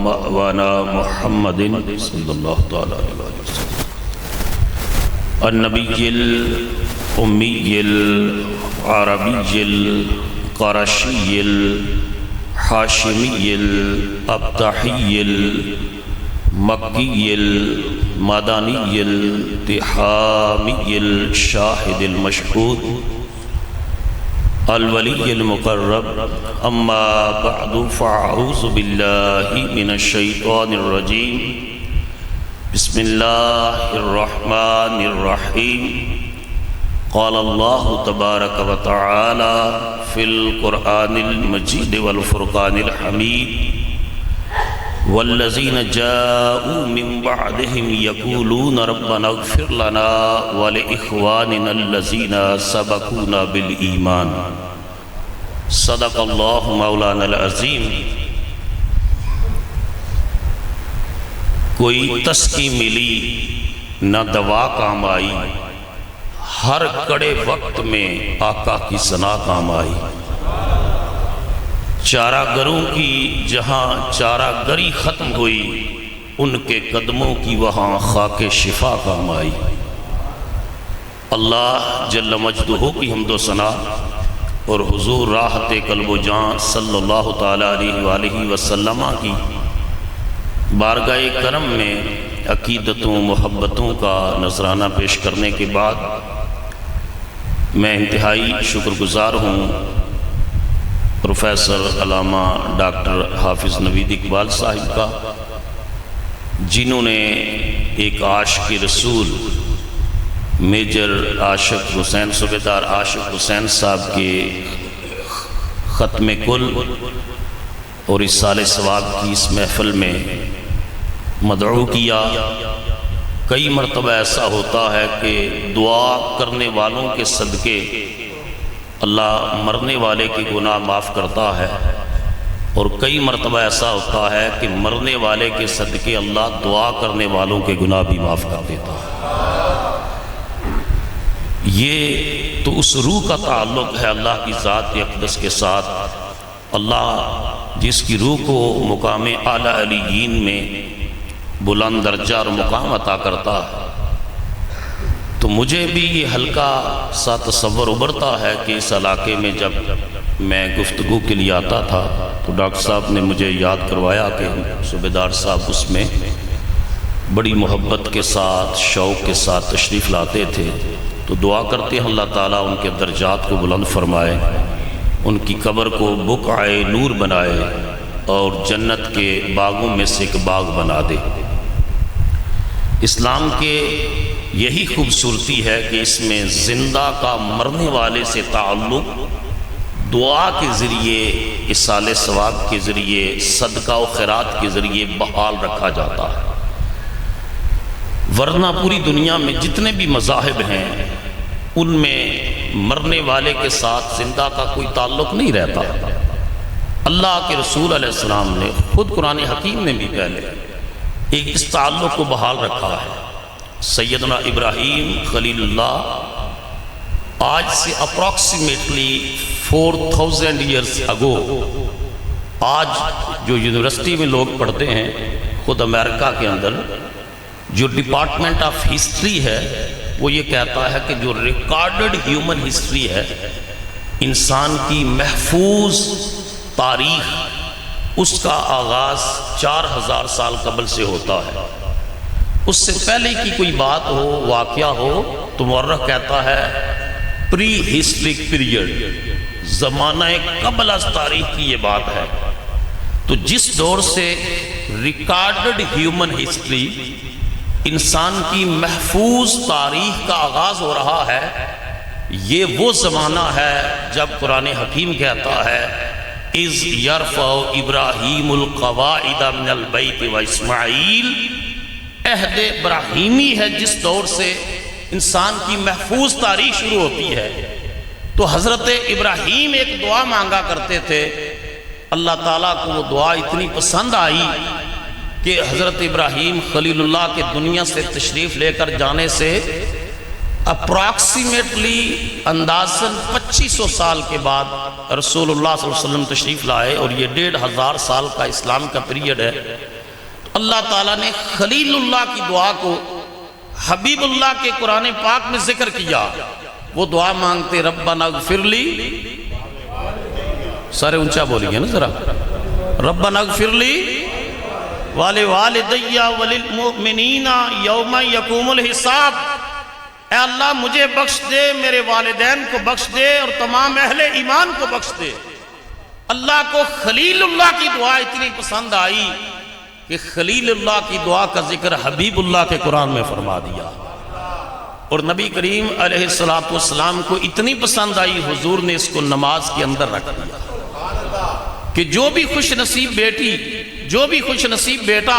ومأوانا محمد صلی اللہ تعالی علیہ وسلم النبی الامی العربی القرشی الحاشمی الابتحی المکی المدنی التحامی الشاہد المشہود الولی المقرب اما بعد فاعوذ باللہ من الشیطان الرجیم بسم اللہ الرحمن الرحیم قال اللہ تبارک و تعالی فی القرآن المجید والفرقان الحمید والذین جاءوا من بعدهم يقولون ربنا اغفر لنا ولإخواننا الذین سبقونا بالایمان صدق اللہ مولانا العظیم۔ کوئی تسکی ملی نہ دوا کام آئی، ہر کڑے وقت میں آقا کی ثنا کام آئی۔ چارہ گروں کی جہاں چارہ گری ختم ہوئی، ان کے قدموں کی وہاں خاک شفا کام آئی۔ اللہ جل مجدہ کی حمد و ثنا اور حضور راحت قلب و جان صلی اللہ تعالیٰ علیہ وآلہ وسلم کی بارگاہ کرم میں عقیدتوں محبتوں کا نذرانہ پیش کرنے کے بعد میں انتہائی شکر گزار ہوں پروفیسر علامہ ڈاکٹر حافظ نوید اقبال صاحب کا، جنہوں نے ایک عاشق رسول میجر عاشق حسین صوبیدار عاشق حسین صاحب کے ختم کل اور اصالِ ثواب کی اس محفل میں مدعو کیا۔ کئی مرتبہ ایسا ہوتا ہے کہ دعا کرنے والوں کے صدقے اللہ مرنے والے کے گناہ معاف کرتا ہے، اور کئی مرتبہ ایسا ہوتا ہے کہ مرنے والے کے صدقے اللہ دعا کرنے والوں کے گناہ بھی معاف کر دیتا ہے۔ یہ تو اس روح کا تعلق ہے اللہ کی ذات اقدس کے ساتھ، اللہ جس کی روح کو مقام اعلیٰ علیین میں بلند درجہ اور مقام عطا کرتا ہے۔ تو مجھے بھی یہ ہلکا سا تصور ابھرتا ہے کہ اس علاقے میں جب میں گفتگو کے لیے آتا تھا تو ڈاکٹر صاحب نے مجھے یاد کروایا کہ صوبیدار صاحب اس میں بڑی محبت کے ساتھ شوق کے ساتھ تشریف لاتے تھے۔ تو دعا کرتے ہیں اللہ تعالیٰ ان کے درجات کو بلند فرمائے، ان کی قبر کو بقعہ نور بنائے اور جنت کے باغوں میں سے ایک باغ بنا دے۔ اسلام کے یہی خوبصورتی ہے کہ اس میں زندہ کا مرنے والے سے تعلق دعا کے ذریعے، اصالِ ثواب کے ذریعے، صدقہ و خیرات کے ذریعے بحال رکھا جاتا ہے، ورنہ پوری دنیا میں جتنے بھی مذاہب ہیں ان میں مرنے والے کے ساتھ زندہ کا کوئی تعلق نہیں رہتا۔ اللہ کے رسول علیہ السلام نے خود قرآن حکیم میں بھی پہلے ایک اس تعلق کو بحال رکھا ہے۔ سیدنا ابراہیم خلیل اللہ آج سے اپروکسیمیٹلی 4000 ایئرز اگو، آج جو یونیورسٹی میں لوگ پڑھتے ہیں خود امریکہ کے اندر، جو ڈپارٹمنٹ آف ہسٹری ہے وہ یہ کہتا ہے کہ جو ریکارڈڈ ہیومن ہسٹری ہے، انسان کی محفوظ تاریخ، اس کا آغاز 4000 سال قبل سے ہوتا ہے۔ اس سے پہلے کی کوئی بات ہو، واقعہ ہو، تو مورخ کہتا ہے پری ہسٹرک پیریڈ، زمانہ قبل از تاریخ کی یہ بات ہے۔ تو جس دور سے ریکارڈڈ ہیومن ہسٹری، انسان کی محفوظ تاریخ کا آغاز ہو رہا ہے، یہ وہ زمانہ ہے جب قرآن حکیم کہتا ہے اِذْ يَرْفَعُ إِبْرَاهِيمُ الْقَوَاعِدَ مِنَ الْبَيْتِ وَإِسْمَاعِيلُ، عہد ابراہیمی ہے جس دور سے انسان کی محفوظ تاریخ شروع ہوتی ہے۔ تو حضرت ابراہیم ایک دعا مانگا کرتے تھے، اللہ تعالیٰ کو وہ دعا اتنی پسند آئی کہ حضرت ابراہیم خلیل اللہ کے دنیا سے تشریف لے کر جانے سے اپراکسیمیٹلی اندازاً 2500 سال کے بعد رسول اللہ صلی اللہ علیہ وسلم تشریف لائے، اور یہ 1500 سال کا اسلام کا پیریڈ ہے۔ اللہ تعالیٰ نے خلیل اللہ کی دعا کو حبیب اللہ کے قرآن پاک میں ذکر کیا۔ وہ دعا مانگتے ربنا اغفر لی، سارے اونچا بولیے نا ذرا، ربنا اغفر لی ولوالدی وللمؤمنین یوم یقوم الحساب، اے اللہ مجھے بخش دے، میرے والدین کو بخش دے، اور تمام اہل ایمان کو بخش دے۔ اللہ کو خلیل اللہ کی دعا اتنی پسند آئی کہ خلیل اللہ کی دعا کا ذکر حبیب اللہ کے قرآن میں فرما دیا، اور نبی کریم علیہ السلام کو اتنی پسند آئی، حضور نے اس کو نماز کے اندر رکھ دیا کہ جو بھی خوش نصیب بیٹی، جو بھی خوش نصیب بیٹا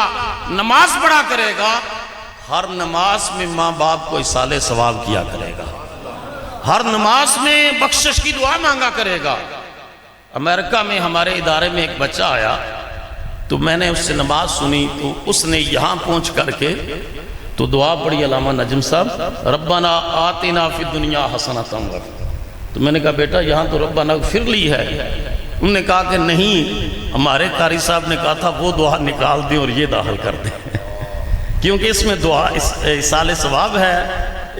نماز پڑھا کرے گا، ہر نماز میں ماں باپ کو اصالِ ثواب کیا کرے گا، ہر نماز میں بخشش کی دعا مانگا کرے گا۔ امریکہ میں ہمارے ادارے میں ایک بچہ آیا، تو میں نے اس سے نماز سنی، تو اس نے یہاں پہنچ کر کے تو دعا پڑھی علامہ نجم صاحب، ربنا آتنا فی الدنیا حسنۃ، تو میں نے کہا بیٹا یہاں تو ربنا اغفر لی ہے۔ انہوں نے کہا کہ نہیں، ہمارے قاری صاحب نے کہا تھا وہ دعا نکال دیں اور یہ داخل کر دیں، کیونکہ اس میں دعا اصالِ ثواب ہے،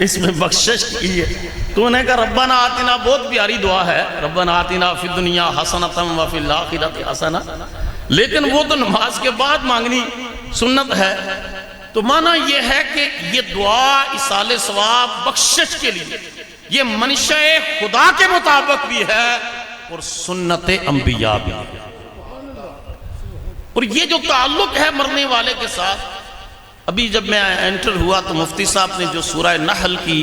اس میں بخشش کی ہے۔ تو انہوں نے کہا ربنا آتنا بہت پیاری دعا ہے، ربنا آتنا فی الدنیا حسنۃ وفی الآخرۃ حسنۃ، لیکن وہ تو نماز کے بعد مانگنی سنت ہے۔ تو معنی یہ ہے کہ یہ دعا اصالِ ثواب بخشش کے لیے، یہ منشاء خدا کے مطابق بھی ہے اور سنت انبیاء بھی ہے۔ اور یہ جو تعلق ہے مرنے والے کے ساتھ، ابھی جب میں انٹر ہوا تو مفتی صاحب نے جو سورہ نحل کی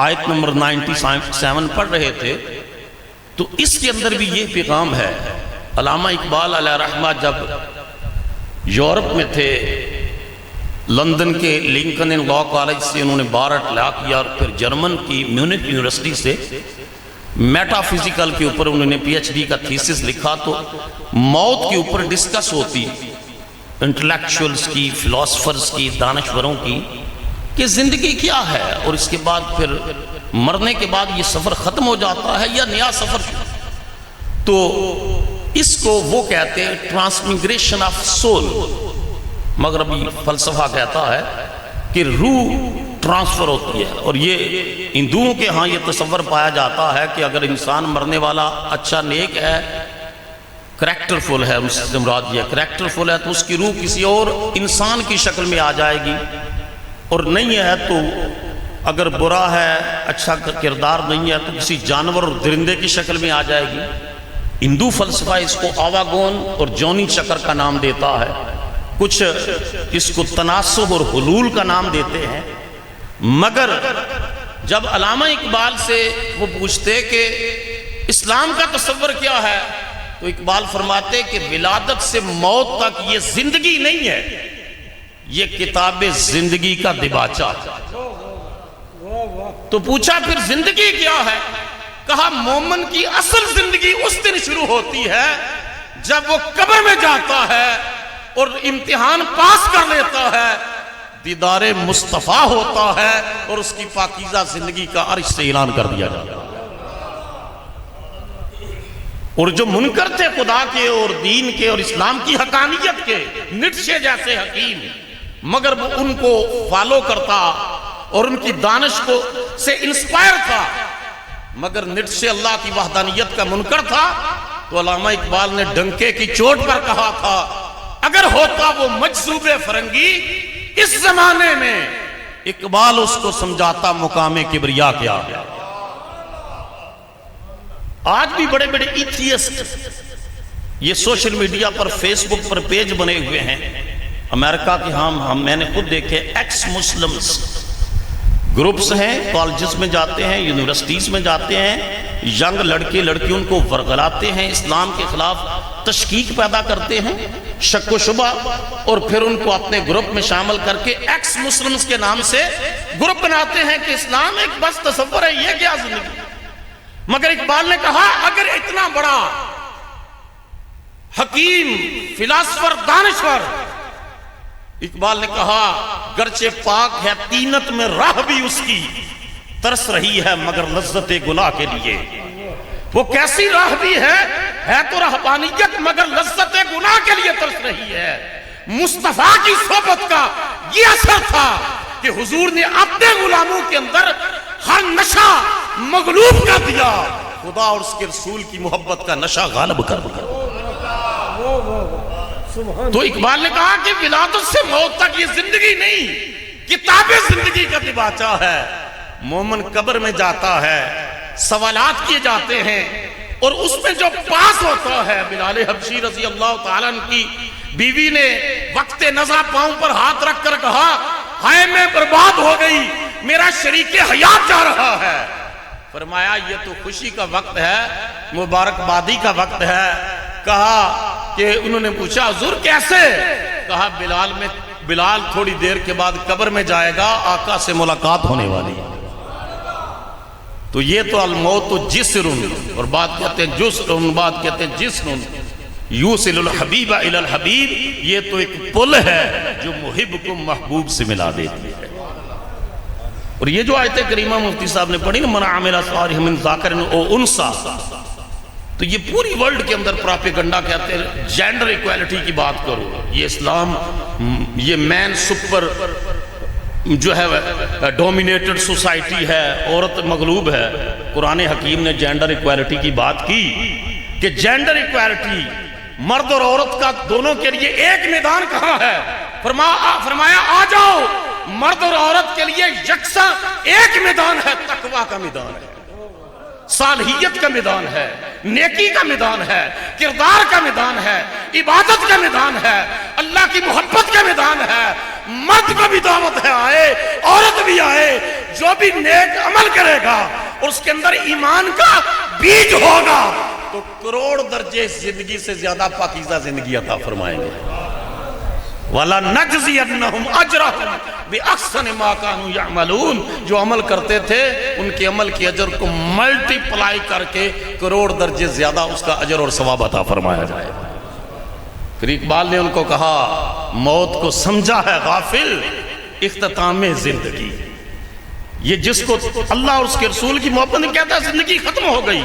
آیت نمبر 97 پڑھ رہے تھے، تو اس کے اندر بھی یہ پیغام ہے۔ علامہ اقبال علیہ رحمہ جب یورپ میں تھے، لندن کے لنکن لا کالج سے انہوں نے بار اطلاع کیا، اور پھر جرمن کی میونک یونیورسٹی سے میٹا فزیکل کے اوپر انہوں نے پی ایچ ڈی کا تھیسس لکھا، تو موت کے اوپر ڈسکس ہوتی انٹلیکچوئلز کی، فلاسفرز کی، دانشوروں کی، کہ زندگی کیا ہے، اور اس کے بعد پھر مرنے کے بعد یہ سفر ختم ہو جاتا ہے یا نیا سفر شروع۔ تو اس کو وہ کہتے ہیں ٹرانسمیگریشن آف سول، مغربی فلسفہ کہتا ہے کہ روح ٹرانسفر ہوتی ہے، اور یہ ہندوؤں کے ہاں یہ تصور پایا جاتا ہے کہ اگر انسان مرنے والا اچھا نیک ہے، کریکٹر فل ہے، اس سے مراد یہ کریکٹر فل ہے، تو اس کی روح کسی اور انسان کی شکل میں آ جائے گی، اور نہیں ہے تو اگر برا ہے، اچھا کردار نہیں ہے، تو کسی جانور اور درندے کی شکل میں آ جائے گی۔ ہندو فلسفہ اس کو آواگون اور جونی چکر کا نام دیتا ہے، کچھ اس کو تناسب اور حلول کا نام دیتے ہیں۔ مگر جب علامہ اقبال سے وہ پوچھتے کہ اسلام کا تصور کیا ہے، تو اقبال فرماتے کہ ولادت سے موت تک یہ زندگی نہیں ہے، یہ کتاب زندگی کا دباچہ۔ تو پوچھا پھر زندگی کیا ہے؟ کہا مومن کی اصل زندگی اس دن شروع ہوتی ہے جب وہ قبر میں جاتا ہے اور امتحان پاس کر لیتا ہے، دیدار مصطفیٰ ہوتا ہے، اور اس کی پاکیزہ زندگی کا عرش سے اعلان کر دیا جاتا ہے۔ اور جو منکر تھے خدا کے اور دین کے اور اسلام کی حقانیت کے، نیٹشے جیسے حکیم، مگر وہ ان کو فالو کرتا اور ان کی دانش کو سے انسپائر تھا، مگر نیٹشے اللہ کی وحدانیت کا منکر تھا۔ تو علامہ اقبال نے ڈنکے کی چوٹ پر کہا تھا اگر ہوتا وہ مجذوب فرنگی اس زمانے میں، اقبال اس کو سمجھاتا مقام کبریا کیا ہے۔ آج بھی بڑے بڑے ایتھیسٹ یہ سوشل میڈیا پر فیس بک پر پیج بنے ہوئے ہیں، امریکہ کے میں نے خود دیکھے ایکس مسلمز گروپس ہیں، کالجز میں جاتے ہیں، یونیورسٹیز میں جاتے ہیں، ینگ لڑکے لڑکیوں کو ورگلاتے ہیں، اسلام کے خلاف تشکیک پیدا کرتے ہیں، شک و شبہ، اور پھر ان کو اپنے گروپ میں شامل کر کے ایکس مسلمز کے نام سے گروپ بناتے ہیں کہ اسلام ایک بس تصور ہے، یہ کیا زندگی۔ مگر اقبال نے کہا اگر اتنا بڑا حکیم، فلاسفر، دانشور، اقبال نے کہا گرچہ پاک ہے تینت میں راہ بھی اس کی، ترس رہی ہے مگر لذت گناہ کے لیے. وہ کیسی راہ بھی ہے تو رہبانیت مگر لذت گناہ کے لیے ترس رہی ہے. مصطفیٰ کی صحبت کا یہ اثر تھا کہ حضور نے اپنے غلاموں کے اندر ہر نشہ مغلوب کر دیا. خدا اور اس کے رسول کی محبت کا نشہ غالب کر دیا. تو اقبال نے کہا کہ ولادت سے موت تک یہ زندگی نہیں، کتاب زندگی کا دباچہ ہے. مومن قبر میں جاتا ہے، سوالات کیے جاتے ہیں، اور اس میں جو پاس ہوتا ہے. بلال حبشی رضی اللہ تعالیٰ عنہ کی بیوی نے وقت نزع پاؤں پر ہاتھ رکھ کر کہا ہائے میں برباد ہو گئی، میرا شریک حیات جا رہا ہے. فرمایا یہ تو خوشی کا وقت ہے، مبارکبادی کا وقت ہے. کہا کہ انہوں نے پوچھا حضور کیسے؟ کہا بلال تھوڑی دیر کے بعد قبر میں جائے گا، آقا سے ملاقات ہونے والی ہے. تو یہ تو الموت جسرن، اور بات کہتے ہیں جسرن، بات کہتے ہیں جسرن یوصل الحبیب الی الحبیب. یہ تو ایک پل ہے جو محب کو محبوب سے ملا دیتی ہے. اور یہ جو آیت کریمہ مفتی صاحب نے پڑھی نا من عمل صالحا من ذکر او انثی، تو یہ پوری ورلڈ کے اندر پراپیگنڈا کہتے ہیں جینڈر ایکویلٹی کی بات کرو. یہ اسلام یہ مین سپر جو ہے ڈومینیٹڈ سوسائٹی ہے، عورت مغلوب ہے. قرآن حکیم نے جینڈر ایکویلٹی کی بات کی کہ جینڈر ایکویلٹی مرد اور عورت کا دونوں کے لیے ایک میدان کہاں ہے. فرمایا آ جاؤ، مرد اور عورت کے لیے یکساں ایک میدان ہے، تقویٰ کا میدان ہے، صالحیت کا میدان ہے، نیکی کا میدان ہے، کردار کا میدان ہے، عبادت کا میدان ہے، اللہ کی محبت کا میدان ہے. مرد کو بھی دعوت ہے آئے، عورت بھی آئے. جو بھی نیک عمل کرے گا اور اس کے اندر ایمان کا بیج ہوگا تو کروڑ درجے زندگی سے زیادہ پاکیزہ زندگی عطا فرمائیں گے. وَلَا نَجْزِيَنَّهُمْ أَجْرَهُمْ بِأَحْسَنِ مَا كَانُوا يَعْمَلُونَ. جو عمل کرتے تھے ان کے عمل کی اجر کو ملٹی پلائی کر کے کروڑ درجے زیادہ اس کا اجر اور ثواب عطا فرمایا جائے. پھر اقبال نے ان کو کہا موت کو سمجھا ہے غافل اختتام زندگی. یہ جس کو اللہ اور اس کے رسول کی محبت نے کہتا ہے زندگی ختم ہو گئی،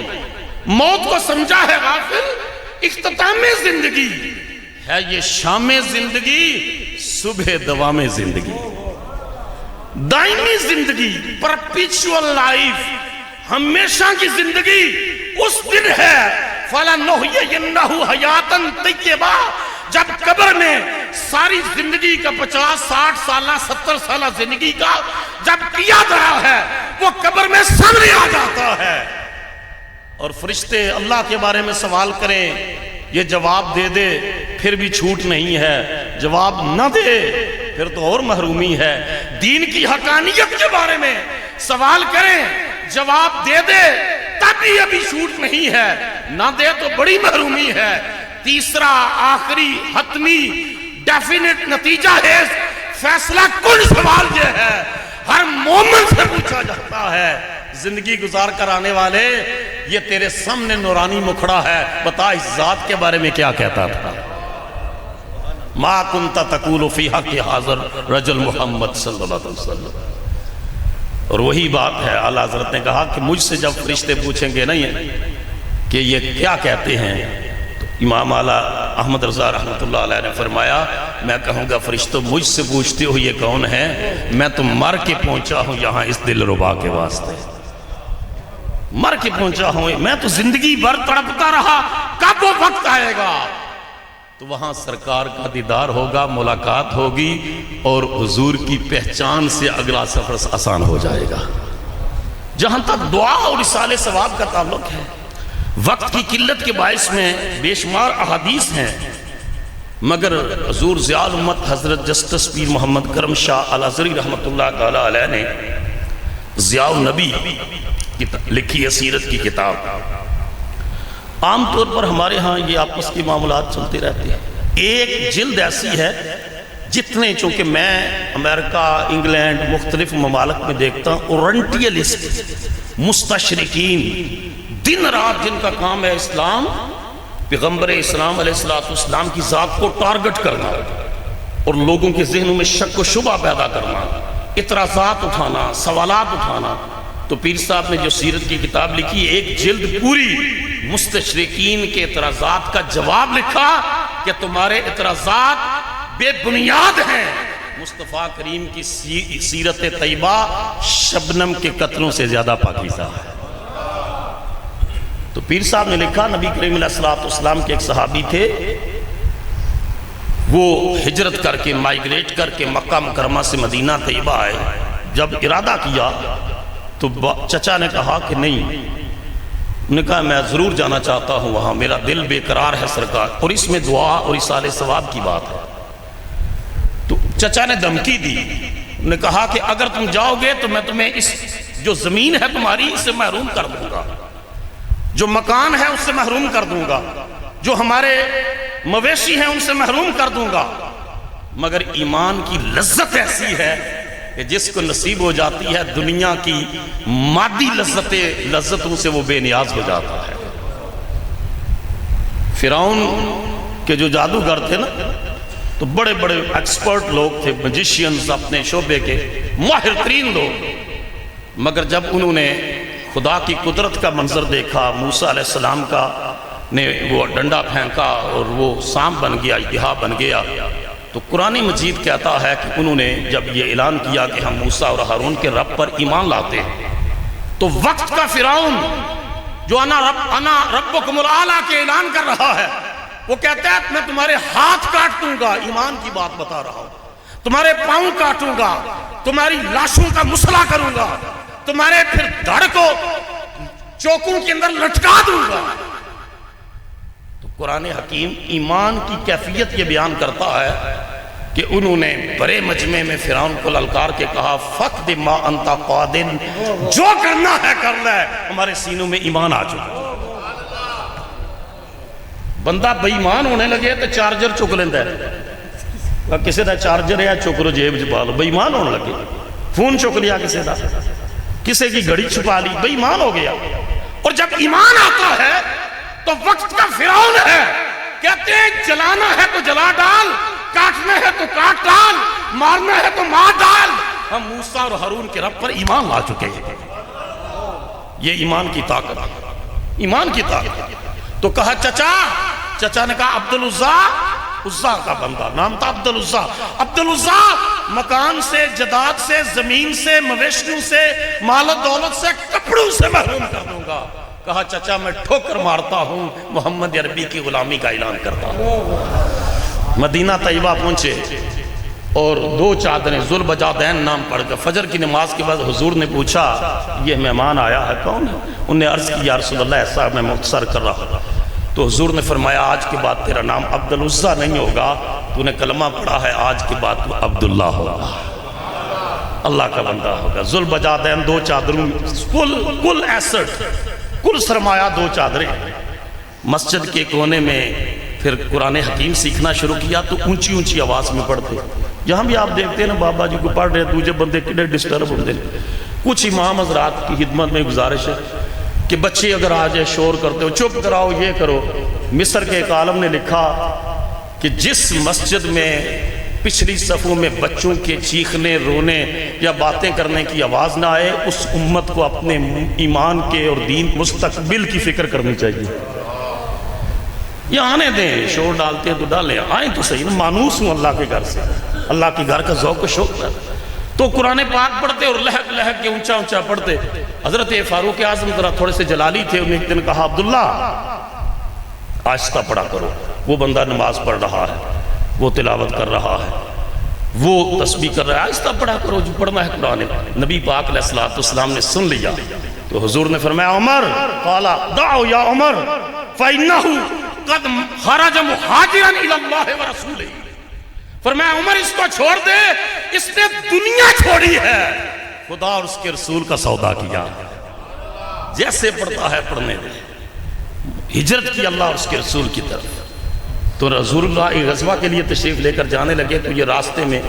موت کو سمجھا ہے غافل اختتام زندگی ہے. یہ شام زندگی، صبح دوام زندگی، دائمی زندگی، پرپیچول لائف، ہمیشہ کی زندگی اس دن ہے. فَلَنُحْيِيَنَّهُ حَيَاتًا طَيِّبَةً. جب قبر میں ساری زندگی کا 50 60 سالہ 70 سالہ زندگی کا جب کیا رہا ہے وہ قبر میں سامنے آ جاتا ہے. اور فرشتے اللہ کے بارے میں سوال کریں، یہ جواب دے دے پھر بھی چھوٹ نہیں ہے، جواب نہ دے پھر تو اور محرومی ہے. دین کی حقانیت کے بارے میں سوال کریں، جواب دے دے تب بھی ابھی چھوٹ نہیں ہے، نہ دے تو بڑی محرومی ہے. تیسرا آخری حتمی ڈیفینٹ نتیجہ ہے، فیصلہ کن سوال یہ ہے ہر مومن سے پوچھا جاتا ہے زندگی گزار کر آنے والے یہ تیرے سامنے نورانی مکھڑا ہے، بتا اس ذات کے بارے میں کیا کہتا تھا. ما کنت تقول فی حق حاضر رجل محمد صلی اللہ علیہ وسلم. اور وہی بات ہے اعلیٰ حضرت نے کہا کہ مجھ سے جب فرشتے پوچھیں گے نہیں کہ یہ کیا کہتے ہیں، تو امام اعلیٰ احمد رضا رحمۃ اللہ علیہ نے فرمایا میں کہوں گا فرشتوں مجھ سے پوچھتے ہو یہ کون ہے، میں تو مر کے پہنچا ہوں یہاں اس دل ربا کے واسطے، مر کے پہنچا ہوں، میں تو زندگی بھر تڑپتا رہا کب وہ وقت آئے گا تو وہاں سرکار کا دیدار ہوگا، ملاقات ہوگی اور حضور کی پہچان سے اگلا سفر آسان ہو جائے گا. جہاں تک دعا اور اصال ثواب کا تعلق ہے، وقت کی قلت کے باعث میں بے شمار احادیث ہیں، مگر حضور ضیاء الامت حضرت جسٹس پیر محمد کرم شاہ الازہری رحمۃ اللہ تعالی علیہ نے ضیاء النبی لکھی ہے سیرت کی کتاب. عام طور پر ہمارے ہاں یہ آپس کی معاملات چلتے رہتے ہیں. ایک جلد ایسی ہے جتنے چونکہ میں امریکہ انگلینڈ مختلف ممالک میں دیکھتا ہوں اورنٹیلسٹ مستشرقین دن رات جن کا کام ہے اسلام پیغمبر اسلام علیہ السلام کی ذات کو ٹارگٹ کرنا اور لوگوں کے ذہنوں میں شک و شبہ پیدا کرنا، اعتراضات اٹھانا، سوالات اٹھانا. تو تو پیر صاحب نے جو سیرت کی کتاب لکھی، ایک جلد پوری مستشرقین کے اعتراضات کا جواب لکھا کہ تمہارے اعتراضات بے بنیاد ہیں، مصطفیٰ کریم کی سیرت طیبہ شبنم کے قطروں سے زیادہ پاکیزہ ہے۔ تو پیر صاحب نے لکھا، نبی کریم علیہ السلام کے ایک صحابی تھے، وہ ہجرت کر کے مائیگریٹ کر کے مکہ مکرمہ سے مدینہ طیبہ آئے۔ جب ارادہ کیا تو چچا نے کہا کہ نہیں، انہوں نے کہا میں ضرور جانا چاہتا ہوں وہاں، میرا دل بے قرار ہے سرکار، اور اس میں دعا اور اصالِ ثواب کی بات ہے۔ تو چچا نے دھمکی دی، انہوں نے کہا کہ اگر تم جاؤ گے تو میں تمہیں اس جو زمین ہے تمہاری اس سے محروم کر دوں گا، جو مکان ہے اس سے محروم کر دوں گا، جو ہمارے مویشی ہیں ان سے محروم کر دوں گا، مگر ایمان کی لذت ایسی ہے کہ جس کو نصیب ہو جاتی ہے دنیا کی مادی لذتوں سے وہ بے نیاز ہو جاتا ہے۔ فرعون کے جو جادوگر تھے نا، تو بڑے بڑے ایکسپرٹ لوگ تھے، میجیشینز، اپنے شعبے کے ماہر ترین لوگ، مگر جب انہوں نے خدا کی قدرت کا منظر دیکھا، موسیٰ علیہ السلام کا نے وہ ڈنڈا پھینکا اور وہ سانپ بن گیا، اژدہا بن گیا، تو قرآن مجید کہتا ہے کہ انہوں نے جب یہ اعلان کیا کہ ہم موسیٰ اور ہارون کے رب پر ایمان لاتے ہیں، تو وقت کا فرعون جو انا ربکم الاعلیٰ کے اعلان کر رہا ہے، وہ کہتا ہے میں تمہارے ہاتھ کاٹ دوں گا، ایمان کی بات بتا رہا ہوں، تمہارے پاؤں کاٹوں گا، تمہاری لاشوں کا مسئلہ کروں گا، تمہارے پھر دھڑ کو چوکوں کے اندر لٹکا دوں گا۔ تو قرآن حکیم ایمان کی کیفیت یہ بیان کرتا ہے کہ انہوں نے بڑے مجمع میں فرعون کو للکار کے کہا فقد ما انت قادر، جو کرنا ہے کر لے، ہمارے سینوں میں ایمان آ چکا۔ بندہ بے ایمان ہونے لگے تو چارجر چک لیندہ ہے، کسی دا چارجر ہے چک رو جیب چھپا لو، بے ایمان ہونے لگے، فون چک لیا کسی دا، کسی کی گھڑی چھپا لی، بے ایمان ہو گیا۔ اور جب ایمان آتا ہے تو وقت کا فرعون ہے، کہتے ہیں جلانا ہے تو جلا ڈال، کاٹنا ہے تو کاٹ ڈال، مارنا ہے تو مار ڈال۔ ہم موسیٰ اور ہارون کے رب پر ایمان لا چکے ہیں۔ یہ ایمان کی طاقت، ایمان کی طاقت۔ تو کہا چچا نے کہا عبدالعزیٰ، عزیٰ کا بندہ نام تھا عبدالعزیٰ، عبدالعزیٰ مکان سے، جداد سے، زمین سے، مویشیوں سے، مال و دولت سے، کپڑوں سے محروم کر دوں گا۔ کہا چچا میں ٹھوکر مارتا ہوں، محمد عربی کی غلامی کا اعلان کرتا ہوں۔ مدینہ طیبہ پہنچے اور 2 چادریں ذوالبجادین نام پڑھ کر فجر کی نماز کے بعد حضور نے پوچھا یہ مہمان آیا ہے کون ہے؟ انہوں نے عرض کی یا رسول اللہ ایسا میں مختصر کر رہا ہوں۔ تو حضور نے فرمایا آج کے بعد تیرا نام عبدالعزیٰ نہیں ہوگا، تو نے کلمہ پڑھا ہے، آج کے بعد تو عبداللہ ہوگا، اللہ کا بندہ ہوگا۔ ذوالبجادین 2 چادروں، کل ایسٹ، کل سرمایہ 2 چادریں۔ مسجد کے کونے میں پھر قرآن حکیم سیکھنا شروع کیا تو اونچی اونچی آواز میں پڑھتے۔ یہاں بھی آپ دیکھتے ہیں نا بابا جی کو پڑھ رہے ہیں، دوسرے بندے کتنے ڈسٹرب ہوتے ہیں۔ کچھ امام حضرات کی خدمت میں گزارش ہے کہ بچے اگر آ جائے شور کرتے ہو چپ کراؤ، یہ کرو۔ مصر کے ایک عالم نے لکھا کہ جس مسجد میں پچھلی صفوں میں بچوں کے چیخنے، رونے یا باتیں کرنے کی آواز نہ آئے، اس امت کو اپنے ایمان کے اور دین مستقبل کی فکر کرنی چاہیے۔ یہ آنے دیں، شور ڈالتے ہیں تو ڈالیں، آئیں تو صحیح، مانوس ہوں اللہ کے گھر سے، اللہ کے گھر کا ذوق و شوق ہے۔ تو قرآن پاک پڑھتے اور لہک لہک کے اونچا اونچا پڑھتے۔ حضرت فاروق اعظم ذرا تھوڑے سے جلالی تھے، انہیں ایک دن کہا عبداللہ آہستہ پڑھا کرو، وہ بندہ نماز پڑھ رہا ہے، وہ تلاوت کر رہا ہے، وہ تسبیح کر رہا ہے، آہستہ پڑھا کرو جو پڑھنا ہے قرآن۔ نبی پاک علیہ السلام نے سن لیا تو حضور نے فرمایا عمر قال دعو یا عمر فإنہ قد خرج مہاجرا الی اللہ ورسولہ۔ فرمایا عمر اس کو چھوڑ دے، اس نے دنیا چھوڑی ہے، خدا اور اس کے رسول کا سودا کیا۔ جیسے پڑھتا ہے پڑھنے دے، ہجرت کی اللہ اور اس کے رسول کی طرف۔ تو رسول اللہ ایک غزوہ کے لیے تشریف لے کر جانے لگے تو یہ راستے میں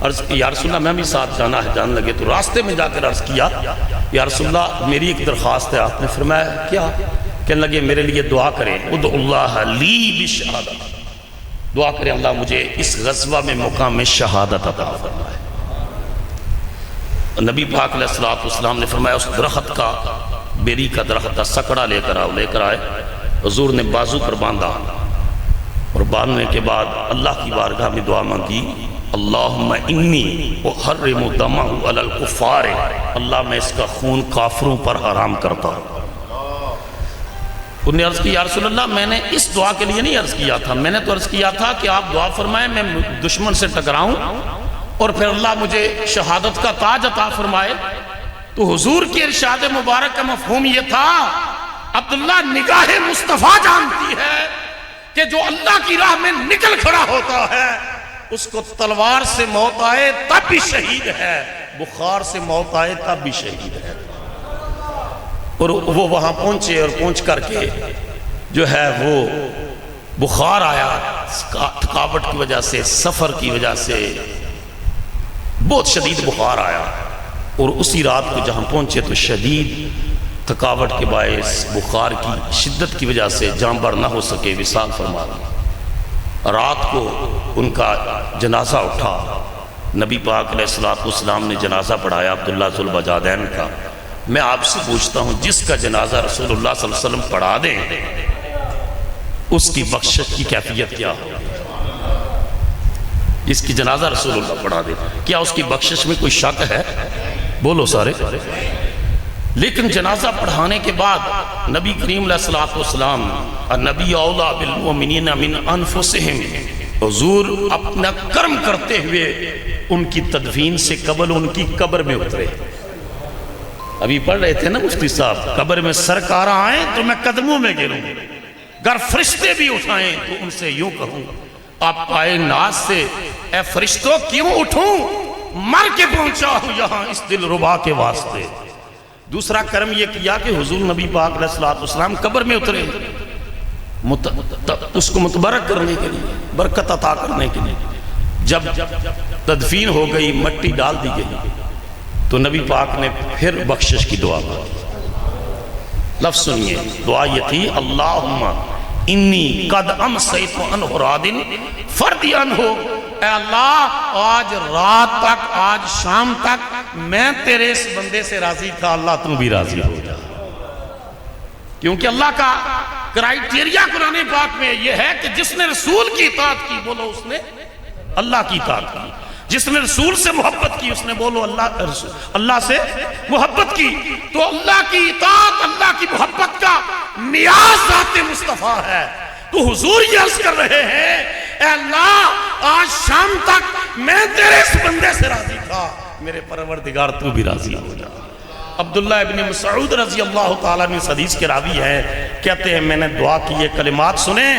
عرض کی یا رسول اللہ میں بھی ساتھ جانا ہے، جانے لگے تو راستے میں جا کر عرض کیا یا رسول اللہ میری ایک درخواست ہے۔ آپ نے فرمایا کیا؟ کہنے لگے میرے لیے دعا کریں، ادعو اللہ لی بشہادت، دعا کریں اللہ مجھے اس غزوہ میں مقام شہادت عطا فرمائے۔ نبی پاک علیہ السلام نے فرمایا اس درخت کا، بیری کا درخت کا سکڑا لے کر آئے. حضور نے بازو پر باندھا اور باندھنے کے بعد اللہ کی بارگاہ میں دعا مانگی، اللہم انی احرم دمہ علی الکفار، اللہ میں اس کا خون کافروں پر حرام کرتا ہوں. انہوں نے عرض کی یا رسول اللہ میں نے اس دعا کے لیے نہیں عرض کیا تھا، میں نے تو عرض کیا تھا کہ آپ دعا فرمائیں میں دشمن سے ٹکراؤں اور پھر اللہ مجھے شہادت کا تاج عطا فرمائے. تو حضور کے ارشاد مبارک کا مفہوم یہ تھا، عبداللہ نگاہ مصطفیٰ جانتی ہے کہ جو اللہ کی راہ میں نکل کھڑا ہوتا ہے اس کو تلوار سے موت آئے تب بھی شہید ہے، بخار سے موت آئے تب بھی شہید ہے. اور وہ وہاں پہنچے اور پہنچ کر کے جو ہے وہ بخار آیا، تھکاوٹ کی وجہ سے، سفر کی وجہ سے بہت شدید بخار آیا. اور اسی رات کو جہاں پہنچے تو شدید تھکاوٹ کے باعث بخار کی شدت کی وجہ سے جانبر نہ ہو سکے، وصال فرما دی. رات کو ان کا جنازہ اٹھا، نبی پاک علیہ السلام نے جنازہ پڑھایا عبداللہ ذوالبجادین کا. میں آپ سے پوچھتا ہوں جس کا جنازہ رسول اللہ صلی اللہ علیہ وسلم پڑھا دیں اس کی بخشش کی کیفیت کیا ہو؟ جس کی جنازہ رسول اللہ پڑھا دے کیا اس کی بخشش میں کوئی شک ہے؟ بولو سارے. لیکن جنازہ پڑھانے کے بعد نبی کریم علیہ السلام النبی اولا بالمؤمنین من انفسہم، حضور اپنا کرم کرتے ہوئے ان کی تدفین سے قبل ان کی قبر میں اترے. ابھی پڑھ رہے تھے نا مفتی صاحب، قبر میں سرکار آئیں تو میں قدموں میں گروں، گر فرشتے بھی اٹھائیں تو ان سے یوں کہوں آپ آئے ناز سے اے فرشتوں کیوں اٹھوں، مر کے پہنچا ہوں یہاں اس دل ربا کے واسطے. دوسرا کرم یہ کیا کہ حضور نبی پاک علیہ السلام قبر میں اترے اس کو متبرک کرنے کے لیے، برکت عطا کرنے کے لیے. جب تدفین ہو گئی، مٹی ڈال دی گئی تو نبی پاک نے پھر بخشش کی دعا کی. لفظ سنیے، دعا یہ تھی اللہم انی قد امسیت عنہ رادن فردی عنہ، اے اللہ آج رات تک، آج شام تک میں تیرے اس بندے سے راضی تھا، اللہ تم بھی راضی ہو جا. کیونکہ اللہ کا کرائیٹیریا قرآن پاک میں یہ ہے کہ جس نے رسول کی اطاعت کی بولو اس نے اللہ کی اطاعت کی، جس نے رسول سے محبت کی اس نے بولو اللہ سے محبت کی. تو اللہ کی اطاعت، اللہ کی محبت کا نیاز ذات مصطفیٰ ہے. تو حضور یہ عرض کر رہے ہیں اے اللہ آج شام تک میں تیرے اس بندے سے راضی تھا، میرے پروردگار تو بھی راضی ہو جا. عبداللہ ابن مسعود رضی اللہ تعالیٰ عنہ اس حدیث کے راوی ہیں، کہتے ہیں میں نے دعا کی یہ کلمات سنے،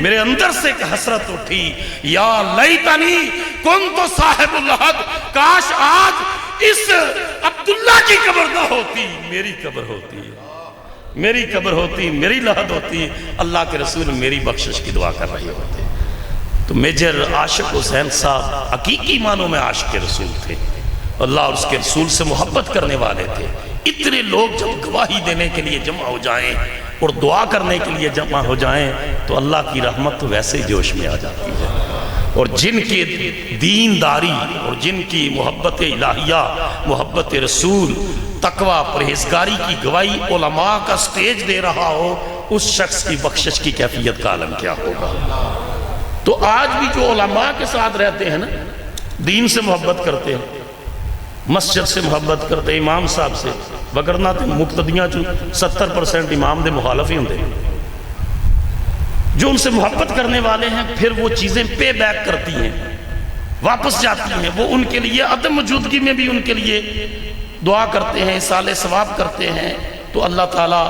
میرے اندر سے ایک حسرت اٹھی، یا لیتنی کنت صاحب الحد، کاش آج اس عبداللہ کی قبر نہ ہوتی، میری قبر ہوتی، میری قبر ہوتی، میری لحد ہوتی، اللہ کے رسول میری بخشش کی دعا کر رہے ہوتے. تو میجر عاشق حسین صاحب حقیقی معنوں میں عاشق رسول تھے، اللہ اور اس کے رسول سے محبت کرنے والے تھے. اتنے لوگ جب گواہی دینے کے لیے جمع ہو جائیں اور دعا کرنے کے لیے جمع ہو جائیں تو اللہ کی رحمت تو ویسے ہی جوش میں آ جاتی ہے. اور جن کی دینداری اور جن کی محبت الہیہ، محبت رسول، تقوی، پرہیزگاری کی گواہی علماء کا سٹیج دے رہا ہو، اس شخص کی بخشش کی کیفیت کا عالم کیا ہوگا. تو آج بھی جو علماء کے ساتھ رہتے ہیں نا، دین سے محبت کرتے ہیں، مسجد سے محبت کرتے ہیں، امام صاحب سے، وگرنہ مقتدیاں جو 70% امام دے مخالف ہی ہوندے، جو ان سے محبت کرنے والے ہیں پھر وہ چیزیں پے بیک کرتی ہیں، واپس جاتی ہیں. وہ ان کے لیے عدم موجودگی میں بھی ان کے لیے دعا کرتے ہیں، اصالہ ثواب کرتے ہیں. تو اللہ تعالیٰ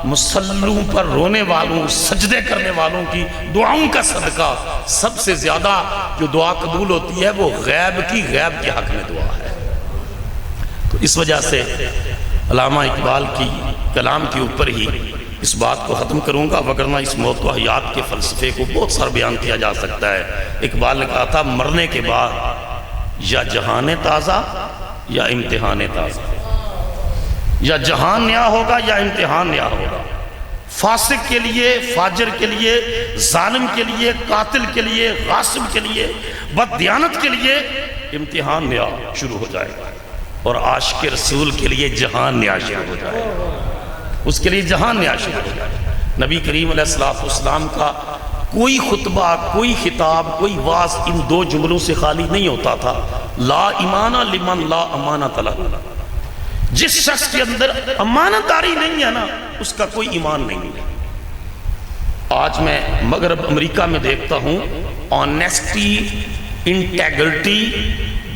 مصلوں پر رونے والوں، سجدے کرنے والوں کی دعاؤں کا صدقہ سب سے زیادہ جو دعا قبول ہوتی ہے وہ غیب کے حق میں دعا ہے. تو اس وجہ سے علامہ اقبال کی کلام کے اوپر ہی اس بات کو ختم کروں گا، وگرنہ اس موت و حیات کے فلسفے کو بہت سارا بیان کیا جا سکتا ہے. اقبال نے کہا تھا مرنے کے بعد یا جہان تازہ یا امتحان تازہ، یا جہان نیا ہوگا یا امتحان نیا ہوگا. فاسق کے لیے، فاجر کے لیے، ظالم کے لیے، قاتل کے لیے، غاصب کے لیے، بددیانت کے لیے امتحان نیا شروع ہو جائے گا. اور عاشق رسول کے لیے جہان نیاشی ہو جائے، اس کے لیے جہان نیاشی ہو جائے۔ نبی کریم علیہ السلام کا کوئی خطبہ، کوئی خطاب، کوئی واعظ ان دو جملوں سے خالی نہیں ہوتا تھا، لا ایمان لمن لا امانت لہ۔ جس شخص کے اندر امانت داری نہیں ہے نا، اس کا کوئی ایمان نہیں ہے۔ آج میں مغرب امریکہ میں دیکھتا ہوں آنیسٹی، انٹیگریٹی،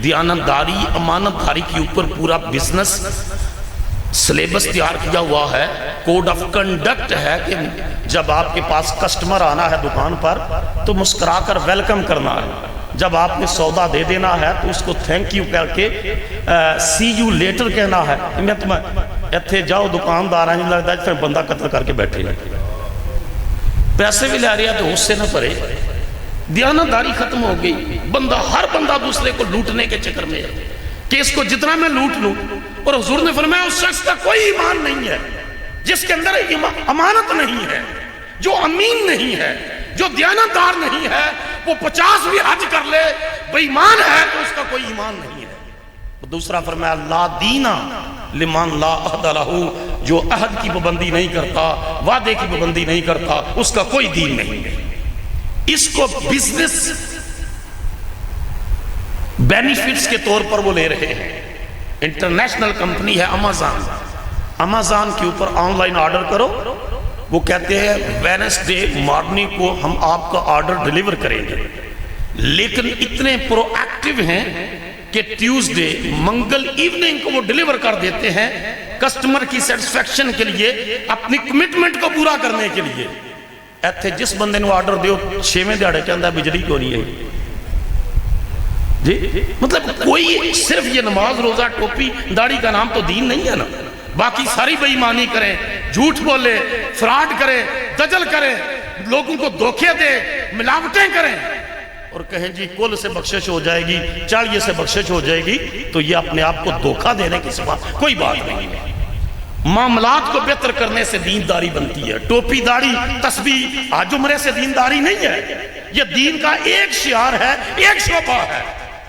دیانتداری، امانت داری کے اوپر پورا بزنس سلیبس تیار کیا ہوا ہے، کوڈ آف کنڈکٹ ہے کہ جب آپ کے پاس کسٹمر آنا ہے دکان پر تو مسکرا کر ویلکم کرنا ہے، جب آپ نے سودا دے دینا ہے تو اس کو تھینک یو کر کے سی یو لیٹر کہنا ہے۔ میں تمہیں ایتھے جاؤ دکاندار ہیں لگتا ہے پھر بندہ قتل کر کے بیٹھے گا، پیسے بھی لے رہے ہیں تو اس سے نہ پڑے۔ دیانتداری ختم ہو گئی، ہر بندہ دوسرے کو لوٹنے کے چکر میں ہے کہ اس کو جتنا میں لوٹ لوں۔ اور حضور نے فرمایا اس شخص کا کوئی ایمان نہیں ہے جس کے اندر امانت نہیں ہے، جو امین نہیں ہے، جو دیانتدار نہیں ہے، وہ 50 بھی حج کر لے، بے ایمان ہے تو اس کا کوئی ایمان نہیں ہے۔ دوسرا فرمایا لا دینا لمن لا عہد لہ، جو عہد کی پابندی نہیں کرتا، وعدے کی پابندی نہیں کرتا، اس کا کوئی دین نہیں ہے۔ اس کو بزنس بینیفٹس کے طور پر وہ لے رہے ہیں۔ انٹرنیشنل کمپنی ہے امازان کے اوپر آن لائن آرڈر کرو، وہ کہتے ہیں ویڈنسڈے مارننگ کو ہم آپ کا آرڈر ڈیلیور کریں گے، لیکن اتنے پرو ایکٹیو ہیں کہ ٹیوزڈے منگل ایوننگ کو وہ ڈیلیور کر دیتے ہیں، کسٹمر کی سیٹسفیکشن کے لیے، اپنی کمٹمنٹ کو پورا کرنے کے لیے۔ ایتھے جس بندے نے آرڈر دیو 6ویں دیہاڑے کہندا بجلی کیوں نہیں ہے جی؟ مطلب کوئی صرف یہ نماز روزہ ٹوپی داڑھی کا نام تو دین نہیں ہے نا، باقی ساری بے ایمانی کریں، جھوٹ بولے، فراڈ کریں، دجل کریں، لوگوں کو دھوکے دے، ملاوٹیں کریں اور کہیں جی کل سے بخشش ہو جائے گی، چاڑیے سے بخشش ہو جائے گی، تو یہ اپنے آپ کو دھوکہ دینے کی سوا کوئی بات نہیں ہے۔ معاملات کو بہتر کرنے سے دینداری بنتی ہے، ٹوپی داڑھی تسبیح حج عمرے سے دینداری نہیں ہے، یہ دین کا ایک شعار ہے، ایک شعبہ ہے۔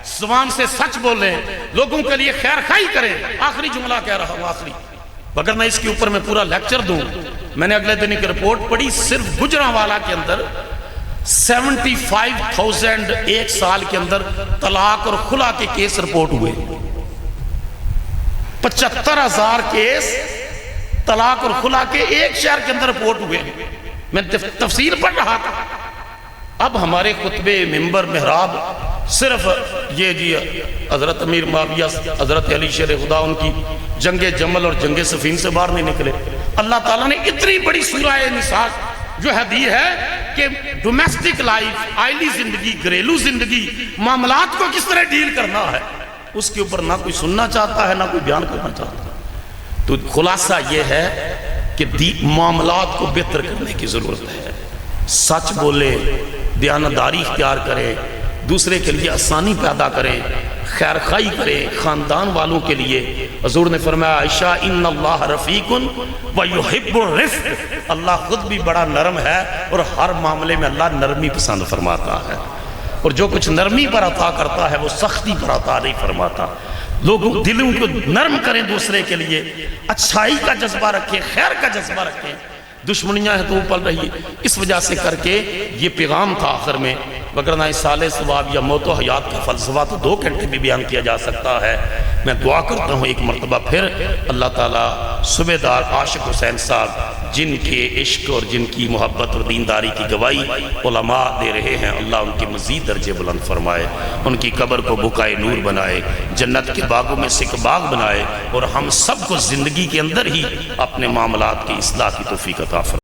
زبان سے سچ بولیں، لوگوں کے لیے خیر خواہی کریں۔ آخری جملہ کہہ رہا ہوں، آخری، اگر میں اس کے اوپر میں پورا لیکچر دوں۔ میں نے اگلے دن ایک رپورٹ پڑھی، صرف گجرانوالہ کے اندر 75,000 ایک سال کے اندر طلاق اور خلا کے کیس رپورٹ ہوئے، 75,000 کیس طلاق اور خلا کے ایک شہر کے اندر رپورٹ ہوئے۔ میں تفسیر پڑھ رہا تھا، اب ہمارے خطبے ممبر محراب صرف یہ جی حضرت امیر معاویہ حضرت علی شیر خدا ان کی جنگ جمل اور جنگ صفین سے باہر نہیں نکلے۔ اللہ تعالیٰ نے اتنی بڑی سورہ نساء جو ہے دی ہے کہ ڈومیسٹک لائف، آئلی زندگی، گھریلو زندگی، معاملات کو کس طرح ڈیل کرنا ہے، اس کے اوپر نہ کوئی سننا چاہتا ہے نہ کوئی بیان کرنا چاہتا ہے۔ تو خلاصہ یہ ہے کہ معاملات کو بہتر کرنے کی ضرورت ہے، سچ بولے، دیانتداری اختیار کریں، دوسرے کے لیے آسانی پیدا کریں، خیر خواہی کریں، خاندان والوں کے لیے۔ حضور نے فرمایا عائشہ ان اللہ رفیق ویحب الرفق، اللہ خود بھی بڑا نرم ہے اور ہر معاملے میں اللہ نرمی پسند فرماتا ہے، اور جو کچھ نرمی پر عطا کرتا ہے وہ سختی پر عطا نہیں فرماتا۔ لوگوں دلوں کو نرم کریں، دوسرے کے لیے اچھائی کا جذبہ رکھیں، خیر کا جذبہ رکھیں۔ دشمنیاں ہیں تو وہ پل رہی ہے، اس وجہ سے کر کے یہ پیغام تھا آخر میں، وگرنہ اصالِ ثواب یا موت و حیات کا فلسفہ تو 2 گھنٹے بھی بیان کیا جا سکتا ہے۔ میں دعا کرتا ہوں ایک مرتبہ پھر اللہ تعالیٰ صوبیدار عاشق حسین صاحب جن کے عشق اور جن کی محبت اور دینداری کی گواہی علماء دے رہے ہیں، اللہ ان کے مزید درجے بلند فرمائے، ان کی قبر کو بقائے نور بنائے، جنت کے باغوں میں سے ایک باغ بنائے، اور ہم سب کو زندگی کے اندر ہی اپنے معاملات کی اصلاح کی توفیق عطا فرمائے۔